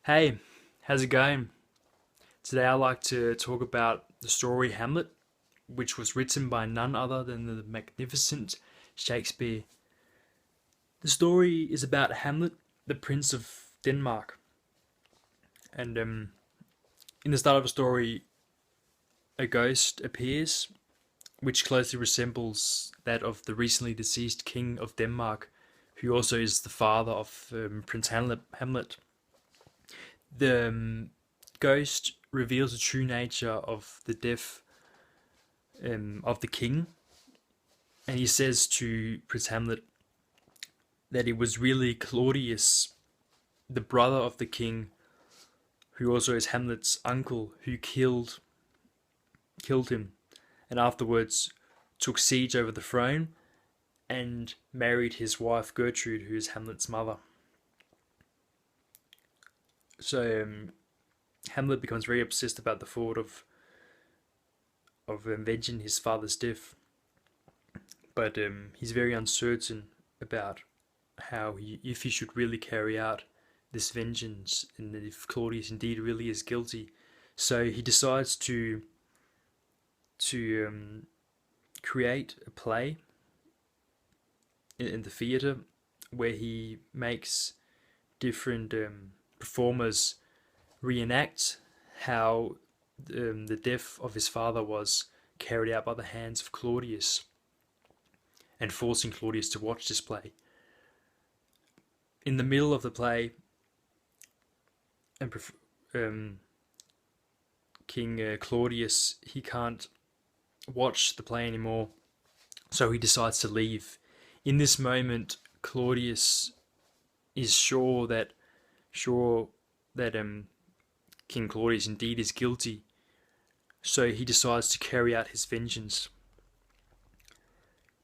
Hey, how's it going? Today I'd like to talk about the story Hamlet, which was written by none other than the magnificent Shakespeare. The story is about Hamlet, the Prince of Denmark, and in the start of the story, a ghost appears, which closely resembles that of the recently deceased King of Denmark, who also is the father of Prince Hamlet. The ghost reveals the true nature of the death of the king, and he says to Prince Hamlet that it was really Claudius, the brother of the king, who also is Hamlet's uncle, who killed him, and afterwards took siege over the throne and married his wife Gertrude, who is Hamlet's mother. So Hamlet becomes very obsessed about the thought of avenging his father's death, but he's very uncertain about if he should really carry out this vengeance and if Claudius indeed really is guilty. So he decides to create a play in the theater where he makes different performers reenact how the death of his father was carried out by the hands of Claudius, and forcing Claudius to watch this play. In the middle of the play, and King Claudius, he can't watch the play anymore, so he decides to leave. In this moment, Claudius is sure that King Claudius indeed is guilty, so he decides to carry out his vengeance.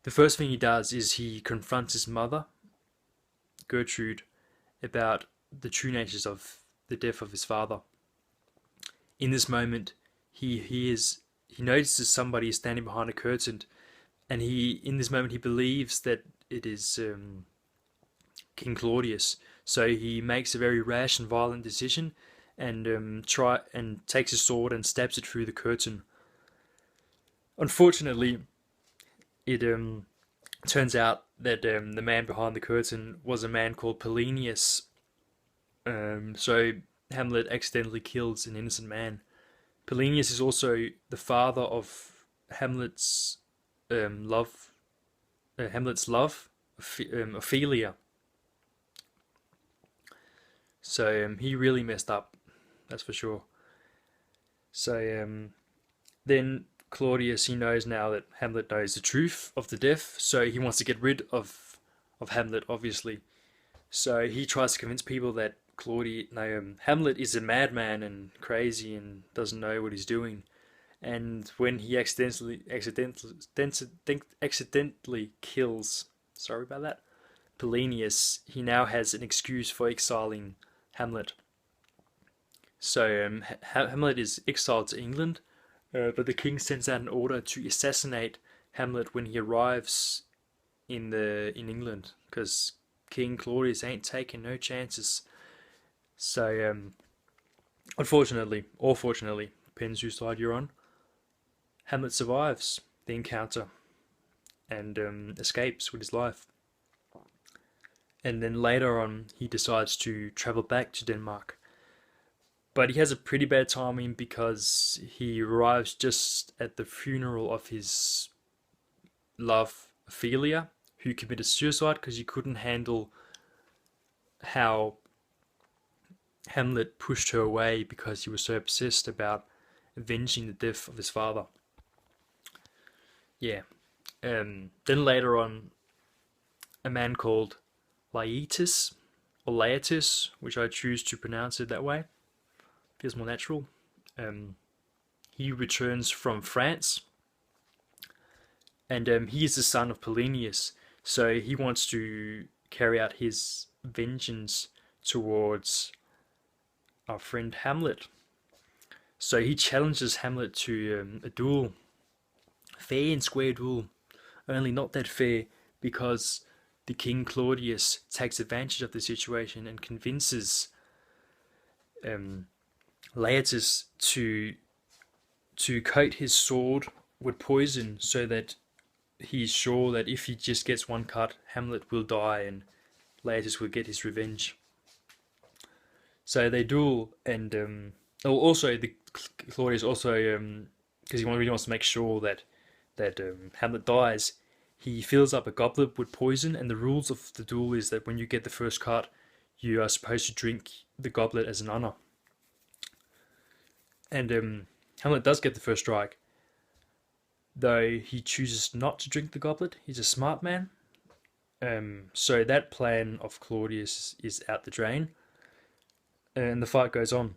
The first thing he does is he confronts his mother, Gertrude, about the true natures of the death of his father. In this moment, he notices somebody is standing behind a curtain, and in this moment he believes that it is King Claudius. So he makes a very rash and violent decision, and takes his sword and stabs it through the curtain. Unfortunately, it turns out that the man behind the curtain was a man called Polonius. So Hamlet accidentally kills an innocent man. Polonius is also the father of Hamlet's love, Ophelia. So he really messed up, that's for sure. So then Claudius, he knows now that Hamlet knows the truth of the death, so he wants to get rid of Hamlet, obviously. So he tries to convince people that Hamlet is a madman and crazy and doesn't know what he's doing. And when he accidentally kills, sorry about that, Polonius, he now has an excuse for exiling Hamlet. So Hamlet is exiled to England, but the king sends out an order to assassinate Hamlet when he arrives in England, because King Claudius ain't taking no chances. So unfortunately, or fortunately, depends whose side you're on, Hamlet survives the encounter and escapes with his life. And then later on, he decides to travel back to Denmark. But he has a pretty bad timing because he arrives just at the funeral of his love, Ophelia, who committed suicide because he couldn't handle how Hamlet pushed her away because he was so obsessed about avenging the death of his father. Yeah. Then later on, a man called Laetus, or Laetus, which I choose to pronounce it that way, feels more natural. He returns from France, and he is the son of Polonius, so he wants to carry out his vengeance towards our friend Hamlet. So he challenges Hamlet to a duel, fair and square duel, only not that fair because the King Claudius takes advantage of the situation and convinces Laertes to coat his sword with poison so that he's sure that if he just gets one cut, Hamlet will die and Laertes will get his revenge. So they duel, and also the Claudius also because he really wants to make sure that Hamlet dies. He fills up a goblet with poison, and the rules of the duel is that when you get the first cut, you are supposed to drink the goblet as an honor. And Hamlet does get the first strike, though he chooses not to drink the goblet. He's a smart man. So that plan of Claudius is out the drain, and the fight goes on.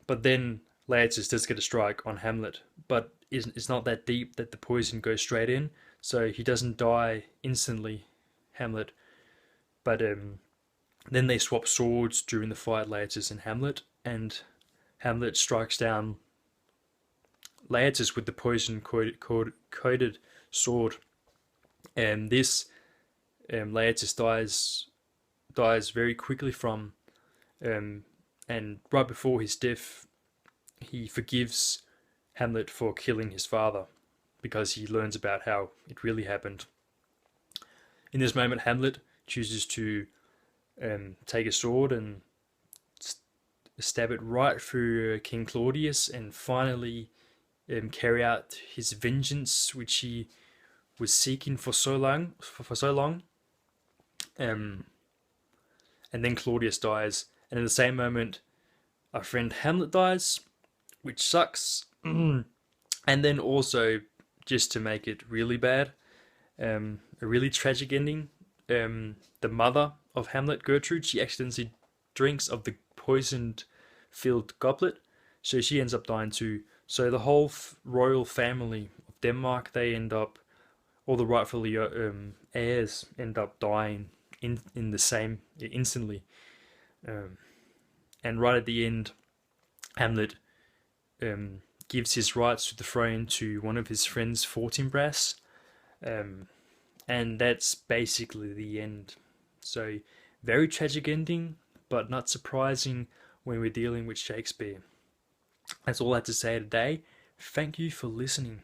But then Laertes does get a strike on Hamlet, but it's not that deep that the poison goes straight in, so he doesn't die instantly, Hamlet. But then they swap swords during the fight, Laertes and Hamlet, and Hamlet strikes down Laertes with the poison coated sword, and this Laertes dies very quickly from, and right before his death, he forgives Hamlet for killing his father because he learns about how it really happened. In this moment, Hamlet chooses to take a sword and stab it right through King Claudius and finally carry out his vengeance, which he was seeking for so long. And then Claudius dies, and in the same moment, our friend Hamlet dies, which sucks. And then also, just to make it really bad, a really tragic ending. The mother of Hamlet, Gertrude, she accidentally drinks of the poisoned-filled goblet, so she ends up dying too. So the whole royal family of Denmark, they end up, all the rightfully heirs end up dying in the same instantly. And right at the end, Hamlet gives his rights to the throne to one of his friends, Fortinbras, and that's basically the end. So, very tragic ending, but not surprising when we're dealing with Shakespeare. That's all I had to say today. Thank you for listening.